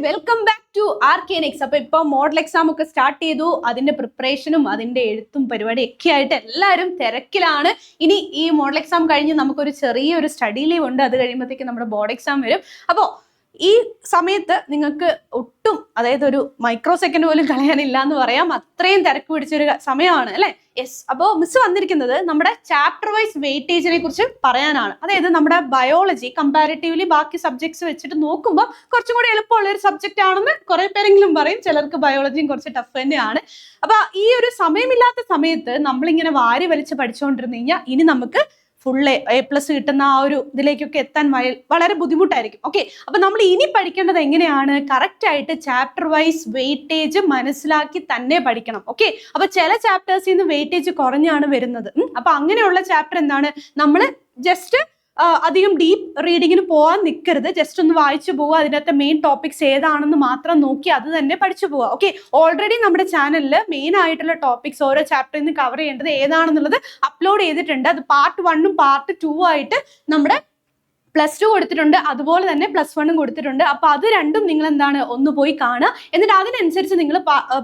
Welcome back to ആർക്കേനിക്സ്. അപ്പൊ ഇപ്പൊ model exam ഒക്കെ സ്റ്റാർട്ട് ചെയ്തു. അതിന്റെ പ്രിപ്പറേഷനും അതിന്റെ എഴുത്തും പരിപാടിയൊക്കെ ആയിട്ട് എല്ലാവരും തിരക്കിലാണ്. ഇനി ഈ മോഡൽ എക്സാം കഴിഞ്ഞ് നമുക്കൊരു ചെറിയൊരു സ്റ്റഡി ലീവ് ഉണ്ട്. അത് കഴിയുമ്പോഴത്തേക്ക് നമ്മുടെ ബോർഡ് എക്സാം വരും. അപ്പോൾ ഈ സമയത്ത് നിങ്ങൾക്ക് ഒട്ടും, അതായത് ഒരു മൈക്രോ സെക്കൻഡ് പോലും കളയാനില്ല എന്ന് പറയാം. അത്രയും തിരക്ക് പിടിച്ചൊരു സമയമാണ് അല്ലെ? യെസ്. അപ്പോൾ മിസ് വന്നിരിക്കുന്നത് നമ്മുടെ ചാപ്റ്റർ വൈസ് വെയിറ്റേജിനെ കുറിച്ച് പറയാനാണ്. അതായത് നമ്മുടെ ബയോളജി കമ്പാരിറ്റീവ്ലി ബാക്കി സബ്ജക്ട്സ് വെച്ചിട്ട് നോക്കുമ്പോൾ കുറച്ചും കൂടി എളുപ്പമുള്ള ഒരു സബ്ജക്റ്റ് ആണെന്ന് കുറെ പേരെങ്കിലും പറയും. ചിലർക്ക് ബയോളജിയും കുറച്ച് ടഫ് തന്നെയാണ്. അപ്പൊ ഈ ഒരു സമയമില്ലാത്ത സമയത്ത് നമ്മളിങ്ങനെ വാരി വലിച്ച് പഠിച്ചുകൊണ്ടിരുന്നു കഴിഞ്ഞാൽ ഇനി നമുക്ക് ഫുൾ A+ കിട്ടുന്ന ആ ഒരു ഇതിലേക്കൊക്കെ എത്താൻ വളരെ ബുദ്ധിമുട്ടായിരിക്കും. ഓക്കെ, അപ്പൊ നമ്മൾ ഇനി പഠിക്കേണ്ടത് എങ്ങനെയാണ്? കറക്റ്റ് ആയിട്ട് ചാപ്റ്റർ വൈസ് വെയിറ്റേജ് മനസ്സിലാക്കി തന്നെ പഠിക്കണം. ഓക്കെ, അപ്പൊ ചില ചാപ്റ്റേഴ്സിൽ നിന്ന് വെയിറ്റേജ് കുറഞ്ഞാണ് വരുന്നത്. അപ്പൊ അങ്ങനെയുള്ള ചാപ്റ്റർ എന്താണ്, നമ്മൾ ജസ്റ്റ് അധികം ഡീപ്പ് റീഡിങ്ങിന് പോകാൻ നിൽക്കരുത്. ജസ്റ്റ് ഒന്ന് വായിച്ചു പോവുക, അതിനകത്ത് മെയിൻ ടോപ്പിക്സ് ഏതാണെന്ന് മാത്രം നോക്കി അത് തന്നെ പഠിച്ചു പോവുക. ഓക്കെ, ഓൾറെഡി നമ്മുടെ ചാനലിൽ മെയിൻ ആയിട്ടുള്ള ടോപ്പിക്സ് ഓരോ ചാപ്റ്ററിൽ നിന്ന് കവർ ചെയ്യേണ്ടത് ഏതാണെന്നുള്ളത് അപ്ലോഡ് ചെയ്തിട്ടുണ്ട്. അത് പാർട്ട് 1ഉം പാർട്ട് 2ഉം ആയിട്ട് നമ്മുടെ +2 കൊടുത്തിട്ടുണ്ട്, അതുപോലെ തന്നെ +1ഉം കൊടുത്തിട്ടുണ്ട്. അപ്പൊ അത് രണ്ടും നിങ്ങൾ എന്താണ് ഒന്ന് പോയി കാണുക, എന്നിട്ട് അതിനനുസരിച്ച് നിങ്ങൾ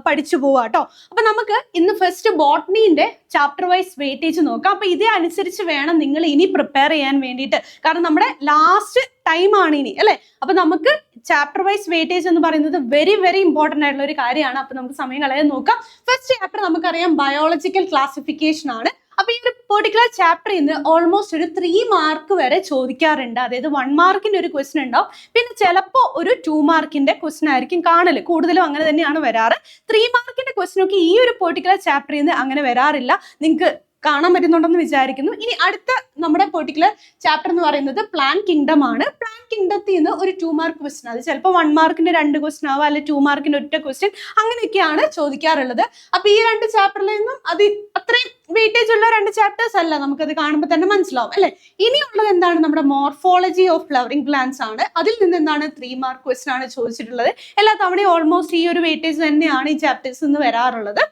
പഠിച്ചു പോവുക കേട്ടോ. അപ്പൊ നമുക്ക് ഇന്ന് ഫസ്റ്റ് ബോട്ടണീന്റെ ചാപ്റ്റർ വൈസ് വെയിറ്റേജ് നോക്കാം. അപ്പൊ ഇതേ അനുസരിച്ച് വേണം നിങ്ങൾ ഇനി പ്രിപ്പയർ ചെയ്യാൻ വേണ്ടിയിട്ട്. കാരണം നമ്മുടെ ലാസ്റ്റ് ടൈം ആണ് ഇനി അല്ലെ. അപ്പൊ നമുക്ക് ചാപ്റ്റർ വൈസ് വെയിറ്റേജ് എന്ന് പറയുന്നത് വെരി വെരി ഇമ്പോർട്ടന്റ് ആയിട്ടുള്ള ഒരു കാര്യമാണ്. അപ്പൊ നമുക്ക് സമയം കളയാൻ നോക്കാം. ഫസ്റ്റ് ചാപ്റ്റർ നമുക്കറിയാം ബയോളജിക്കൽ ക്ലാസിഫിക്കേഷൻ ആണ്. അപ്പൊ ഈ ഒരു പെർട്ടിക്കുലർ ചാപ്റ്ററിൽ നിന്ന് ഓൾമോസ്റ്റ് ഒരു 3 മാർക്ക് വരെ ചോദിക്കാറുണ്ട്. അതായത് 1 മാർക്കിന്റെ ഒരു ക്വസ്റ്റൻ ഉണ്ടാവും, പിന്നെ ചിലപ്പോൾ ഒരു 2 മാർക്കിന്റെ ക്വസ്റ്റൻ ആയിരിക്കും കാണല്. കൂടുതലും അങ്ങനെ തന്നെയാണ് വരാറ്. 3 മാർക്കിന്റെ ക്വസ്റ്റൻ ഒക്കെ ഈ ഒരു പെർട്ടിക്കുലർ ചാപ്റ്ററിൽ നിന്ന് അങ്ങനെ വരാറില്ല. നിങ്ങൾക്ക് കാണാൻ പറ്റുന്നുണ്ടെന്ന് വിചാരിക്കുന്നു. ഇനി അടുത്ത നമ്മുടെ പെർട്ടിക്കുലർ ചാപ്റ്റർ എന്ന് പറയുന്നത് പ്ലാൻ കിങ്ഡം ആണ്. പ്ലാൻ കിങ്ഡത്തിൽ നിന്ന് ഒരു 2 മാർക്ക് ക്വസ്റ്റൻ, അത് ചിലപ്പോൾ 1 മാർക്കിന്റെ 2 ക്വസ്റ്റൻ ആവും, അല്ലെങ്കിൽ 2 മാർക്കിന്റെ ഒറ്റ ക്വസ്റ്റൻ, അങ്ങനെയൊക്കെയാണ് ചോദിക്കാറുള്ളത്. അപ്പൊ ഈ 2 ചാപ്റ്ററിൽ നിന്നും അത് അത്രയും വെയിറ്റേജ് ഉള്ള 2 ചാപ്റ്റേഴ്സ് അല്ല, നമുക്കത് കാണുമ്പോൾ തന്നെ മനസ്സിലാവും അല്ലെ. ഇനിയുള്ളത് എന്താണ്, നമ്മുടെ മോർഫോളജി ഓഫ് ഫ്ലവറിംഗ് പ്ലാന്റ്സ് ആണ്. അതിൽ നിന്ന് എന്താണ് 3 മാർക്ക് ക്വസ്റ്റൻ ആണ് ചോദിച്ചിട്ടുള്ളത്. എല്ലാ തവണയും ഓൾമോസ്റ്റ് ഈ ഒരു വെയിറ്റേജ് തന്നെയാണ് ഈ ചാപ്റ്റേഴ്സിൽ നിന്ന് വരാറുള്ളത്.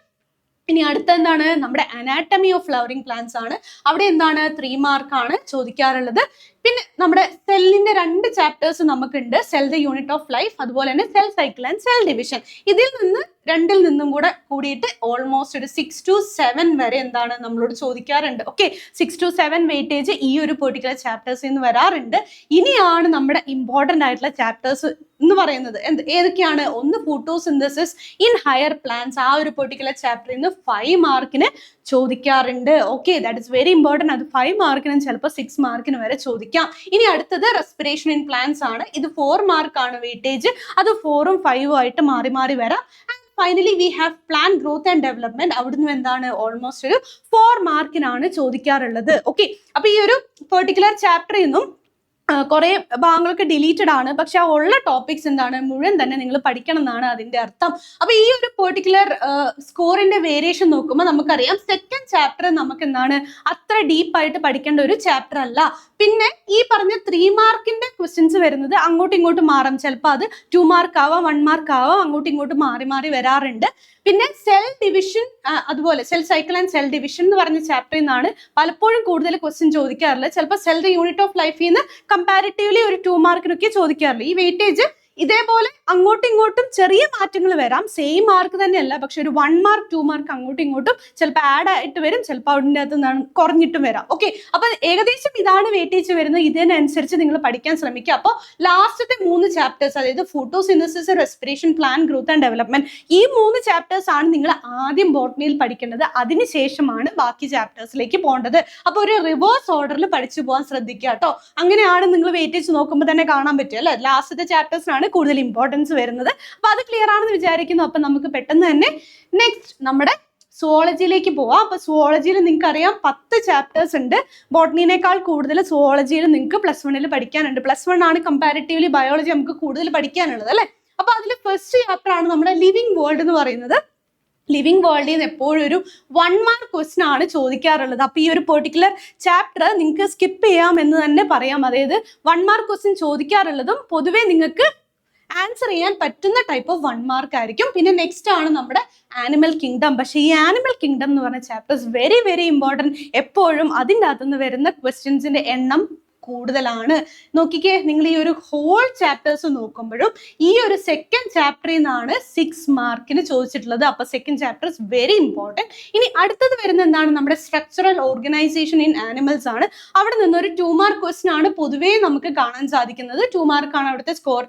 ഇനി അടുത്ത എന്താണ്, നമ്മുടെ അനാറ്റമി ഓഫ് ഫ്ലവറിംഗ് പ്ലാന്റ്സ് ആണ്. അവിടെ എന്താണ് 3 മാർക്കാണ് ചോദിക്കാറുള്ളത്. പിന്നെ നമ്മുടെ സെല്ലിന്റെ 2 ചാപ്റ്റേഴ്സ് നമുക്കുണ്ട്, cell the unit of life, അതുപോലെ തന്നെ cell cycle and cell division. ഇതിൽ നിന്ന് 2ൽ നിന്നും കൂടെ കൂടിയിട്ട് ഓൾമോസ്റ്റ് ഒരു 6 to 7 വരെ എന്താണ് നമ്മളോട് ചോദിക്കാറുണ്ട്. ഓക്കെ, 6 to 7 വെയിറ്റേജ് ഈ ഒരു പെർട്ടിക്കുലർ ചാപ്റ്റേഴ്സിൽ നിന്ന് വരാറുണ്ട്. ഇനിയാണ് നമ്മുടെ ഇമ്പോർട്ടന്റ് ആയിട്ടുള്ള ചാപ്റ്റേഴ്സ് എന്ന് പറയുന്നത്. ഏതൊക്കെയാണ്? ഒന്ന് ഫോട്ടോസിന്തസിസ് ഇൻ ഹയർ പ്ലാന്റ്സ്. ആ ഒരു പെർട്ടിക്കുലർ ചാപ്റ്ററിൽ നിന്ന് 5 മാർക്കിന് ചോദിക്കാറുണ്ട്. Okay, that is very important. അത് 5 മാർക്കിനും ചിലപ്പോൾ 6 മാർക്കിന് വരെ ചോദിക്കാം. ഇനി അടുത്തത് റെസ്പിറേഷൻ ഇൻ പ്ലാന്റ്സ് ആണ്. ഇത് 4 മാർക്കാണ് വെയിറ്റേജ്. അത് 4ഉം 5ഉം ആയിട്ട് മാറി മാറി വരാം. Finally we have plan growth and development. അവിടുന്ന് എന്താണ് ഓൾമോസ്റ്റ് ഒരു 4 മാർക്കിനാണ് ചോദിക്കാറുള്ളത്. ഓക്കെ, അപ്പൊ ഈ ഒരു പെർട്ടിക്കുലർ ചാപ്റ്ററിൽ നിന്നും കുറെ ഭാഗങ്ങളൊക്കെ ഡിലീറ്റഡ് ആണ്, പക്ഷെ ആ ഉള്ള ടോപ്പിക്സ് എന്താണ് മുഴുവൻ തന്നെ നിങ്ങൾ പഠിക്കണം എന്നാണ് അതിന്റെ അർത്ഥം. അപ്പൊ ഈ ഒരു പെർട്ടിക്കുലർ സ്കോറിന്റെ വേരിയേഷൻ നോക്കുമ്പോൾ നമുക്കറിയാം സെക്കൻഡ് ചാപ്റ്റർ നമുക്ക് എന്താണ് അത്ര ഡീപ്പായിട്ട് പഠിക്കേണ്ട ഒരു ചാപ്റ്റർ അല്ല. പിന്നെ ഈ പറഞ്ഞ 3 മാർക്കിന്റെ ക്വസ്റ്റ്യൻസ് വരുന്നത് അങ്ങോട്ടും ഇങ്ങോട്ടും മാറാം. ചിലപ്പോൾ അത് 2 മാർക്ക് ആവാം, 1 മാർക്ക് ആവാം, അങ്ങോട്ടും ഇങ്ങോട്ടും മാറി മാറി വരാറുണ്ട്. പിന്നെ സെൽ ഡിവിഷൻ, അതുപോലെ cell cycle and cell division എന്ന് പറഞ്ഞ ചാപ്റ്ററിൽ നിന്നാണ് പലപ്പോഴും കൂടുതൽ ക്വസ്റ്റ്യൻ ചോദിക്കാറുള്ളത്. ചിലപ്പോൾ സെൽ ദ യൂണിറ്റ് ഓഫ് ലൈഫിൽ നിന്ന് കമ്പാരിറ്റീവ്ലി ഒരു 2 മാർക്കിനൊക്കെ ചോദിക്കാറുള്ളത്. ഈ വെയിറ്റേജ് ഇതേപോലെ അങ്ങോട്ടും ഇങ്ങോട്ടും ചെറിയ മാറ്റങ്ങൾ വരാം, സെയിം മാർക്ക് തന്നെയല്ല, പക്ഷെ ഒരു 1 മാർക്ക് 2 മാർക്ക് അങ്ങോട്ടും ഇങ്ങോട്ടും ചിലപ്പോൾ ആഡ് ആയിട്ട് വരും, ചിലപ്പോൾ അതിൻ്റെ അകത്ത് കുറഞ്ഞിട്ടും വരാം. ഓക്കെ, അപ്പൊ ഏകദേശം ഇതാണ് വെയിറ്റേജ് വരുന്നത്. ഇതിനനുസരിച്ച് നിങ്ങൾ പഠിക്കാൻ ശ്രമിക്കുക. അപ്പോൾ ലാസ്റ്റത്തെ 3 ചാപ്റ്റേഴ്സ്, അതായത് photosynthesis, respiration, plan growth and development, ഈ 3 ചാപ്റ്റേഴ്സ് ആണ് നിങ്ങൾ ആദ്യം ബോട്ടണിയിൽ പഠിക്കേണ്ടത്. അതിനുശേഷമാണ് ബാക്കി ചാപ്റ്റേഴ്സിലേക്ക് പോകേണ്ടത്. അപ്പൊ ഒരു റിവേഴ്സ് ഓർഡറിൽ പഠിച്ചു പോകാൻ ശ്രദ്ധിക്കുക കേട്ടോ. അങ്ങനെയാണ് നിങ്ങൾ വെയിറ്റേജ് നോക്കുമ്പോൾ തന്നെ കാണാൻ പറ്റുക അല്ലെ. ലാസ്റ്റത്തെ ചാപ്റ്റേഴ്സിനാണ് കൂടുതൽ ഇമ്പോർട്ടൻസ് വരുന്നത്. അപ്പൊ അത് ക്ലിയർ ആണെന്ന് വിചാരിക്കുന്നു. അപ്പൊ നമുക്ക് പെട്ടെന്ന് തന്നെ നെക്സ്റ്റ് നമ്മുടെ സുവോളജിയിലേക്ക് പോവാം. അപ്പൊ സുവോളജിയിൽ നിങ്ങൾക്ക് അറിയാം 10 ചാപ്റ്റേഴ്സ് ഉണ്ട്. ബോട്ടണിനേക്കാൾ കൂടുതൽ സുവോളജിയിൽ നിങ്ങൾക്ക് +1ൽ പഠിക്കാനുണ്ട്. +1 ആണ് കമ്പാരിറ്റീവ്ലി ബയോളജി നമുക്ക് കൂടുതൽ പഠിക്കാനുള്ളത് അല്ലെ. അപ്പൊ അതിൽ ഫസ്റ്റ് ചാപ്റ്റർ ആണ് നമ്മുടെ ലിവിങ് വേൾഡ് എന്ന് പറയുന്നത്. ലിവിങ് വേൾഡിൽ നിന്ന് എപ്പോഴും ഒരു 1 മാർക്ക് ക്വസ്റ്റൻ ആണ് ചോദിക്കാറുള്ളത്. അപ്പൊ ഈ ഒരു പെർട്ടിക്കുലർ ചാപ്റ്റർ നിങ്ങൾക്ക് സ്കിപ്പ് ചെയ്യാം എന്ന് തന്നെ പറയാം. അതായത് 1 മാർക്ക് ക്വസ്റ്റൻ ചോദിക്കാറുള്ളതും പൊതുവെ നിങ്ങൾക്ക് ആൻസർ ചെയ്യാൻ പറ്റുന്ന ടൈപ്പ് ഓഫ് 1 മാർക്ക് ആയിരിക്കും. പിന്നെ നെക്സ്റ്റ് ആണ് നമ്മുടെ ആനിമൽ കിങ്ഡം. പക്ഷേ ഈ ആനിമൽ കിങ്ഡം എന്ന് പറഞ്ഞ ചാപ്റ്റേഴ്സ് വെരി വെരി ഇമ്പോർട്ടൻറ്റ്. എപ്പോഴും അതിൻ്റെ അകത്തുനിന്ന് വരുന്ന ക്വസ്റ്റ്യൻസിന്റെ എണ്ണം കൂടുതലാണ്. നോക്കിക്കേ, നിങ്ങൾ ഈ ഒരു ഹോൾ ചാപ്റ്റേഴ്സ് നോക്കുമ്പോഴും ഈ ഒരു സെക്കൻഡ് ചാപ്റ്ററിൽ നിന്നാണ് 6 മാർക്കിന് ചോദിച്ചിട്ടുള്ളത്. അപ്പൊ second chapter is very important. ഇനി അടുത്തത് വരുന്ന എന്താണ്, നമ്മുടെ സ്ട്രക്ചറൽ ഓർഗനൈസേഷൻ ഇൻ ആനിമൽസ് ആണ്. അവിടെ നിന്നൊരു 2 മാർക്ക് ക്വസ്റ്റൻ ആണ് പൊതുവേ നമുക്ക് കാണാൻ സാധിക്കുന്നത്. 2 മാർക്കാണ് അവിടുത്തെ സ്കോർ,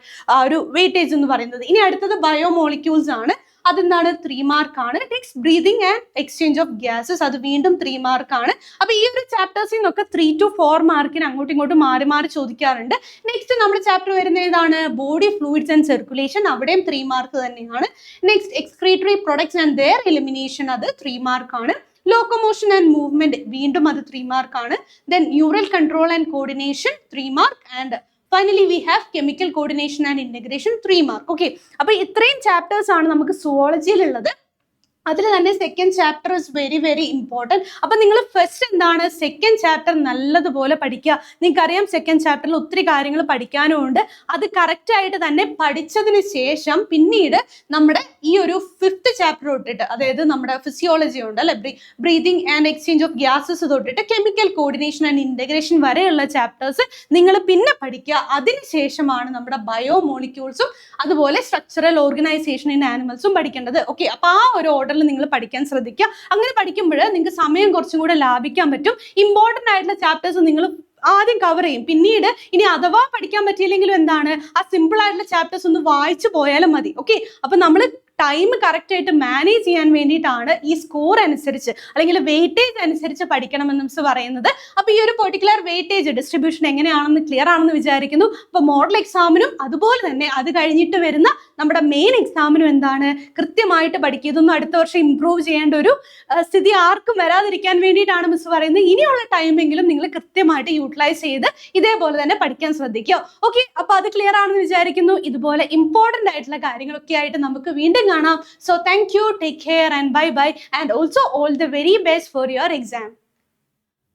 ഒരു വെയിറ്റേജ് എന്ന് പറയുന്നത്. ഇനി അടുത്തത് ബയോമോളിക്യൂൾസ് ആണ്. അതെന്താണ്, 3 മാർക്കാണ്. Next breathing and exchange of gases, അത് വീണ്ടും 3 മാർക്കാണ്. അപ്പൊ ഈ ഒരു ചാപ്റ്റേഴ്സിൽ നിന്നൊക്കെ 3 to 4 മാർക്കിന് അങ്ങോട്ടും ഇങ്ങോട്ടും മാറി മാറി ചോദിക്കാറുണ്ട്. നെക്സ്റ്റ് നമ്മുടെ ചാപ്റ്റർ വരുന്ന ഏതാണ്, ബോഡി ഫ്ലൂയിഡ്സ് ആൻഡ് സർക്കുലേഷൻ, അവിടെയും 3 മാർക്ക് തന്നെയാണ്. Next excretory products and their elimination, അത് 3 മാർക്കാണ്. ലോക്കോമോഷൻ ആൻഡ് മൂവ്മെന്റ്, വീണ്ടും അത് 3 മാർക്കാണ്. Then neural control and coordination 3 mark. And finally we have chemical coordination and integration 3 mark. Okay, അപ്പൊ ഇത്രയും ചാപ്റ്റേഴ്സ് ആണ് നമുക്ക് സുവോളജിയിലുള്ളത്. അതിൽ തന്നെ second chapter is very very important. അപ്പം നിങ്ങൾ ഫസ്റ്റ് എന്താണ്, സെക്കൻഡ് ചാപ്റ്റർ നല്ലതുപോലെ പഠിക്കുക. നിങ്ങൾക്കറിയാം സെക്കൻഡ് ചാപ്റ്ററിൽ ഒത്തിരി കാര്യങ്ങൾ പഠിക്കാനും ഉണ്ട്. അത് കറക്റ്റായിട്ട് തന്നെ പഠിച്ചതിന് ശേഷം പിന്നീട് നമ്മുടെ ഈ ഒരു 5th ചാപ്റ്റർ തൊട്ടിട്ട്, അതായത് നമ്മുടെ ഫിസിയോളജി ഉണ്ട് അല്ലെ, breathing and exchange of gases തൊട്ടിട്ട് കെമിക്കൽ കോർഡിനേഷൻ ആൻഡ് ഇന്റഗ്രേഷൻ വരെയുള്ള ചാപ്റ്റേഴ്സ് നിങ്ങൾ പിന്നെ പഠിക്കുക. അതിനുശേഷമാണ് നമ്മുടെ ബയോമോളിക്യൂൾസും അതുപോലെ സ്ട്രക്ചറൽ ഓർഗനൈസേഷൻ ഇൻ ആനിമൽസും പഠിക്കേണ്ടത്. ഓക്കെ, അപ്പോൾ ആ ഒരു ഓർഡറിൽ നിങ്ങൾ പഠിക്കാൻ ശ്രദ്ധിക്കുക. അങ്ങനെ പഠിക്കുമ്പോൾ നിങ്ങൾക്ക് സമയം കുറച്ചും കൂടെ ലാഭിക്കാൻ പറ്റും. ഇമ്പോർട്ടൻ്റ് ആയിട്ടുള്ള ചാപ്റ്റേഴ്സ് നിങ്ങൾ ആദ്യം കവർ ചെയ്യും. പിന്നീട് ഇനി അഥവാ പഠിക്കാൻ പറ്റിയില്ലെങ്കിലും എന്താണ്, ആ സിമ്പിൾ ആയിട്ടുള്ള ചാപ്റ്റേഴ്സ് ഒന്ന് വായിച്ചു പോയാലും മതി. ഓക്കെ, അപ്പൊ നമ്മൾ ടൈം കറക്റ്റ് ആയിട്ട് മാനേജ് ചെയ്യാൻ വേണ്ടിയിട്ടാണ് ഈ സ്കോർ അനുസരിച്ച് അല്ലെങ്കിൽ വെയിറ്റേജ് അനുസരിച്ച് പഠിക്കണമെന്ന് മിസ് പറയുന്നത്. അപ്പോൾ ഈ ഒരു പെർട്ടിക്കുലർ വെയിറ്റേജ് ഡിസ്ട്രിബ്യൂഷൻ എങ്ങനെയാണെന്ന് ക്ലിയർ ആണെന്ന് വിചാരിക്കുന്നു. അപ്പോൾ മോഡൽ എക്സാമിനും അതുപോലെ തന്നെ അത് കഴിഞ്ഞിട്ട് വരുന്ന നമ്മുടെ മെയിൻ എക്സാമിനും എന്താണ്, കൃത്യമായിട്ട് പഠിക്കുക. ഇതൊന്നും അടുത്ത വർഷം ഇംപ്രൂവ് ചെയ്യേണ്ട ഒരു സ്ഥിതി ആർക്കും വരാതിരിക്കാൻ വേണ്ടിയിട്ടാണ് മിസ് പറയുന്നത്. ഇനിയുള്ള ടൈമെങ്കിലും നിങ്ങൾ കൃത്യമായിട്ട് യൂട്ടിലൈസ് ചെയ്ത് ഇതേപോലെ തന്നെ പഠിക്കാൻ ശ്രദ്ധിക്കുക. ഓക്കെ, അപ്പോൾ അത് ക്ലിയർ ആണെന്ന് വിചാരിക്കുന്നു. ഇതുപോലെ ഇമ്പോർട്ടൻ്റ് ആയിട്ടുള്ള കാര്യങ്ങളൊക്കെ ആയിട്ട് നമുക്ക് വീണ്ടും കാണാം. So thank you, take care and bye bye, and also all the very best for your exam.